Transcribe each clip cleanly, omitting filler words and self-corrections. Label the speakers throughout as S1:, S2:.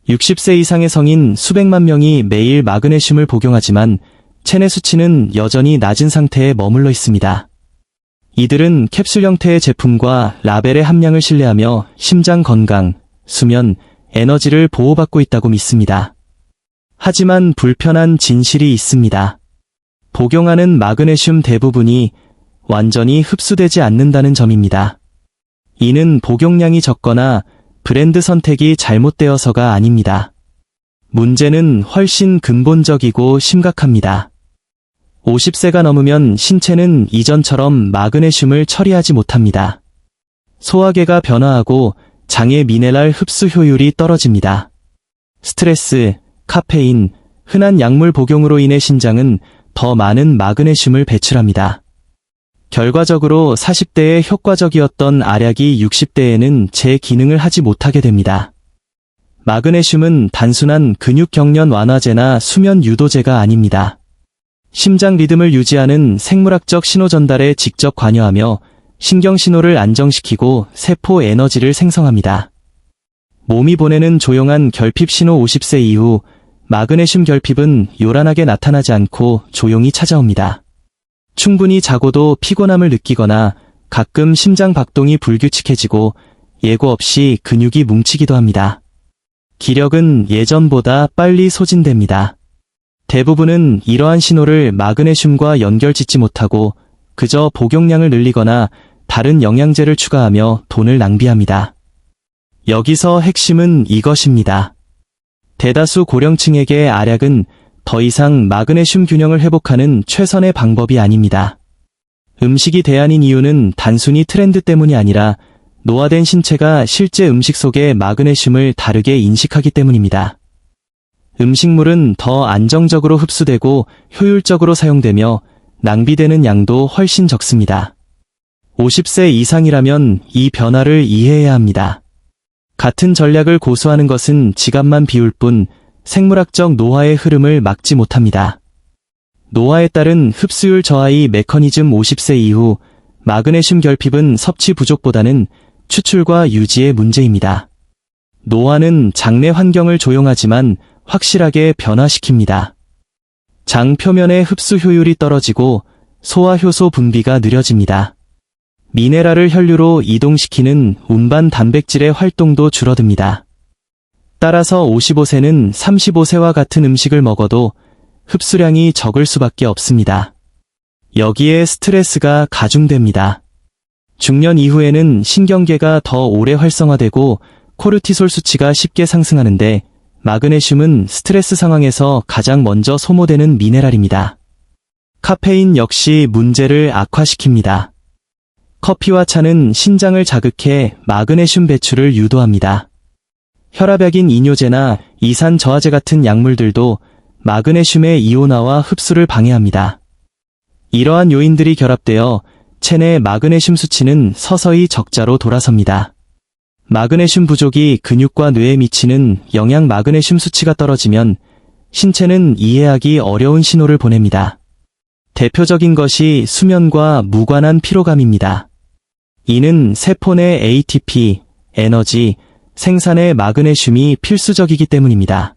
S1: 60세 이상의 성인 수백만 명이 매일 마그네슘을 복용하지만 체내 수치는 여전히 낮은 상태에 머물러 있습니다. 이들은 캡슐 형태의 제품과 라벨의 함량을 신뢰하며 심장 건강, 수면, 에너지를 보호받고 있다고 믿습니다. 하지만 불편한 진실이 있습니다. 복용하는 마그네슘 대부분이 완전히 흡수되지 않는다는 점입니다. 이는 복용량이 적거나 브랜드 선택이 잘못되어서가 아닙니다. 문제는 훨씬 근본적이고 심각합니다. 50세가 넘으면 신체는 이전처럼 마그네슘을 처리하지 못합니다. 소화계가 변화하고 장의 미네랄 흡수 효율이 떨어집니다. 스트레스, 카페인, 흔한 약물 복용으로 인해 신장은 더 많은 마그네슘을 배출합니다. 결과적으로 40대에 효과적이었던 알약이 60대에는 제 기능을 하지 못하게 됩니다. 마그네슘은 단순한 근육 경련 완화제나 수면 유도제가 아닙니다. 심장 리듬을 유지하는 생물학적 신호 전달에 직접 관여하며 신경 신호를 안정시키고 세포 에너지를 생성합니다. 몸이 보내는 조용한 결핍 신호 50세 이후 마그네슘 결핍은 요란하게 나타나지 않고 조용히 찾아옵니다. 충분히 자고도 피곤함을 느끼거나 가끔 심장 박동이 불규칙해지고 예고 없이 근육이 뭉치기도 합니다. 기력은 예전보다 빨리 소진됩니다. 대부분은 이러한 신호를 마그네슘과 연결짓지 못하고 그저 복용량을 늘리거나 다른 영양제를 추가하며 돈을 낭비합니다. 여기서 핵심은 이것입니다. 대다수 고령층에게 알약은 더 이상 마그네슘 균형을 회복하는 최선의 방법이 아닙니다. 음식이 대안인 이유는 단순히 트렌드 때문이 아니라 노화된 신체가 실제 음식 속의 마그네슘을 다르게 인식하기 때문입니다. 음식물은 더 안정적으로 흡수되고 효율적으로 사용되며 낭비되는 양도 훨씬 적습니다. 50세 이상이라면 이 변화를 이해해야 합니다. 같은 전략을 고수하는 것은 지갑만 비울 뿐 생물학적 노화의 흐름을 막지 못합니다. 노화에 따른 흡수율 저하의 메커니즘 50세 이후 마그네슘 결핍은 섭취 부족보다는 추출과 유지의 문제입니다. 노화는 장내 환경을 조용하지만 확실하게 변화시킵니다. 장 표면의 흡수 효율이 떨어지고 소화 효소 분비가 느려집니다. 미네랄을 혈류로 이동시키는 운반 단백질의 활동도 줄어듭니다. 따라서 55세는 35세와 같은 음식을 먹어도 흡수량이 적을 수밖에 없습니다. 여기에 스트레스가 가중됩니다. 중년 이후에는 신경계가 더 오래 활성화되고 코르티솔 수치가 쉽게 상승하는데 마그네슘은 스트레스 상황에서 가장 먼저 소모되는 미네랄입니다. 카페인 역시 문제를 악화시킵니다. 커피와 차는 신장을 자극해 마그네슘 배출을 유도합니다. 혈압약인 이뇨제나 이산 저하제 같은 약물들도 마그네슘의 이온화와 흡수를 방해합니다. 이러한 요인들이 결합되어 체내 마그네슘 수치는 서서히 적자로 돌아섭니다. 마그네슘 부족이 근육과 뇌에 미치는 영양 마그네슘 수치가 떨어지면 신체는 이해하기 어려운 신호를 보냅니다. 대표적인 것이 수면과 무관한 피로감입니다. 이는 세포 내 ATP, 에너지, 생산에 마그네슘이 필수적이기 때문입니다.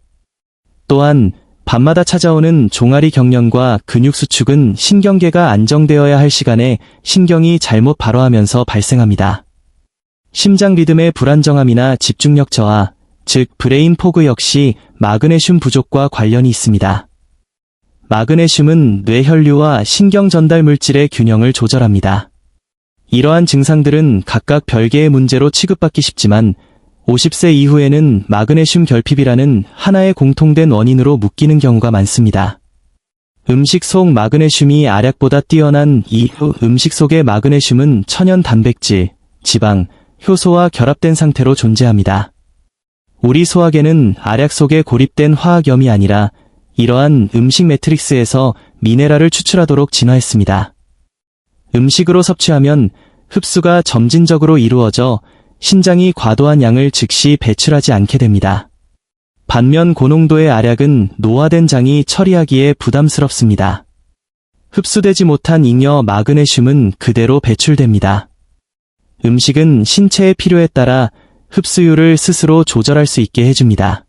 S1: 또한 밤마다 찾아오는 종아리 경련과 근육 수축은 신경계가 안정되어야 할 시간에 신경이 잘못 발화하면서 발생합니다. 심장 리듬의 불안정함이나 집중력 저하, 즉 브레인 포그 역시 마그네슘 부족과 관련이 있습니다. 마그네슘은 뇌혈류와 신경 전달 물질의 균형을 조절합니다. 이러한 증상들은 각각 별개의 문제로 취급받기 쉽지만 50세 이후에는 마그네슘 결핍이라는 하나의 공통된 원인으로 묶이는 경우가 많습니다. 음식 속 마그네슘이 알약보다 뛰어난 이유, 음식 속의 마그네슘은 천연 단백질, 지방, 효소와 결합된 상태로 존재합니다. 우리 소화계는 알약 속에 고립된 화학염이 아니라 이러한 음식 매트릭스에서 미네랄을 추출하도록 진화했습니다. 음식으로 섭취하면 흡수가 점진적으로 이루어져 신장이 과도한 양을 즉시 배출하지 않게 됩니다. 반면 고농도의 알약은 노화된 장이 처리하기에 부담스럽습니다. 흡수되지 못한 잉여 마그네슘은 그대로 배출됩니다. 음식은 신체의 필요에 따라 흡수율을 스스로 조절할 수 있게 해줍니다.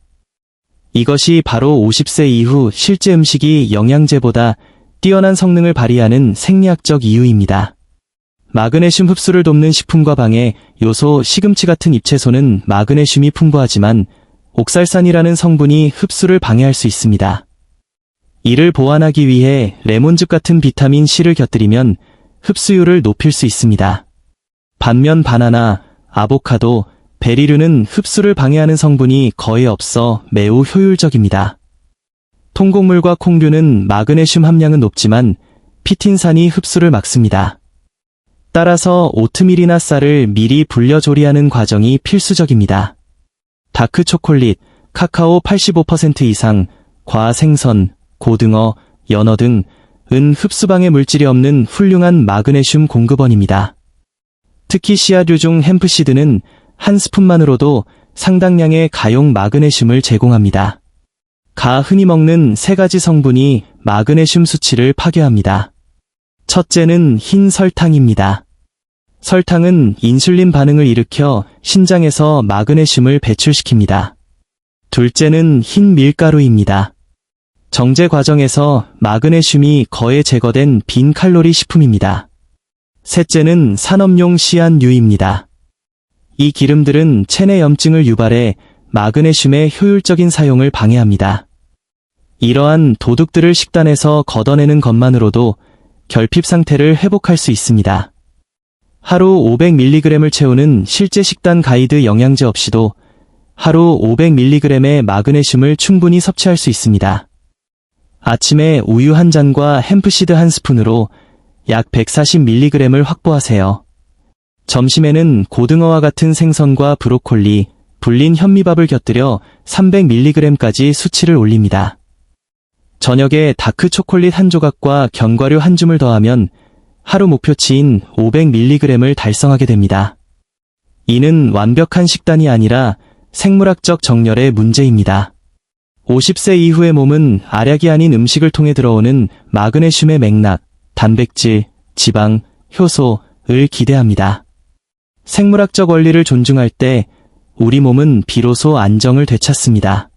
S1: 이것이 바로 50세 이후 실제 음식이 영양제보다 뛰어난 성능을 발휘하는 생리학적 이유입니다. 마그네슘 흡수를 돕는 식품과 방해 요소 시금치 같은 잎채소는 마그네슘이 풍부하지만 옥살산이라는 성분이 흡수를 방해할 수 있습니다. 이를 보완하기 위해 레몬즙 같은 비타민 C를 곁들이면 흡수율을 높일 수 있습니다. 반면 바나나, 아보카도, 베리류는 흡수를 방해하는 성분이 거의 없어 매우 효율적입니다. 통곡물과 콩류는 마그네슘 함량은 높지만 피틴산이 흡수를 막습니다. 따라서 오트밀이나 쌀을 미리 불려 조리하는 과정이 필수적입니다. 다크 초콜릿, 카카오 85% 이상, 과생선, 고등어, 연어 등은 흡수방해 물질이 없는 훌륭한 마그네슘 공급원입니다. 특히 씨앗류 중 햄프시드는 한 스푼만으로도 상당량의 가용 마그네슘을 제공합니다. 가 흔히 먹는 세 가지 성분이 마그네슘 수치를 파괴합니다. 첫째는 흰 설탕입니다. 설탕은 인슐린 반응을 일으켜 신장에서 마그네슘을 배출시킵니다. 둘째는 흰 밀가루입니다. 정제 과정에서 마그네슘이 거의 제거된 빈 칼로리 식품입니다. 셋째는 산업용 씨앗류입니다. 이 기름들은 체내 염증을 유발해 마그네슘의 효율적인 사용을 방해합니다. 이러한 도둑들을 식단에서 걷어내는 것만으로도 결핍 상태를 회복할 수 있습니다. 하루 500mg을 채우는 실제 식단 가이드 영양제 없이도 하루 500mg의 마그네슘을 충분히 섭취할 수 있습니다. 아침에 우유 한 잔과 햄프시드 한 스푼으로 약 140mg을 확보하세요. 점심에는 고등어와 같은 생선과 브로콜리, 불린 현미밥을 곁들여 300mg까지 수치를 올립니다. 저녁에 다크 초콜릿 한 조각과 견과류 한 줌을 더하면 하루 목표치인 500mg을 달성하게 됩니다. 이는 완벽한 식단이 아니라 생물학적 정렬의 문제입니다. 50세 이후의 몸은 알약이 아닌 음식을 통해 들어오는 마그네슘의 맥락, 단백질, 지방, 효소를 기대합니다. 생물학적 원리를 존중할 때 우리 몸은 비로소 안정을 되찾습니다.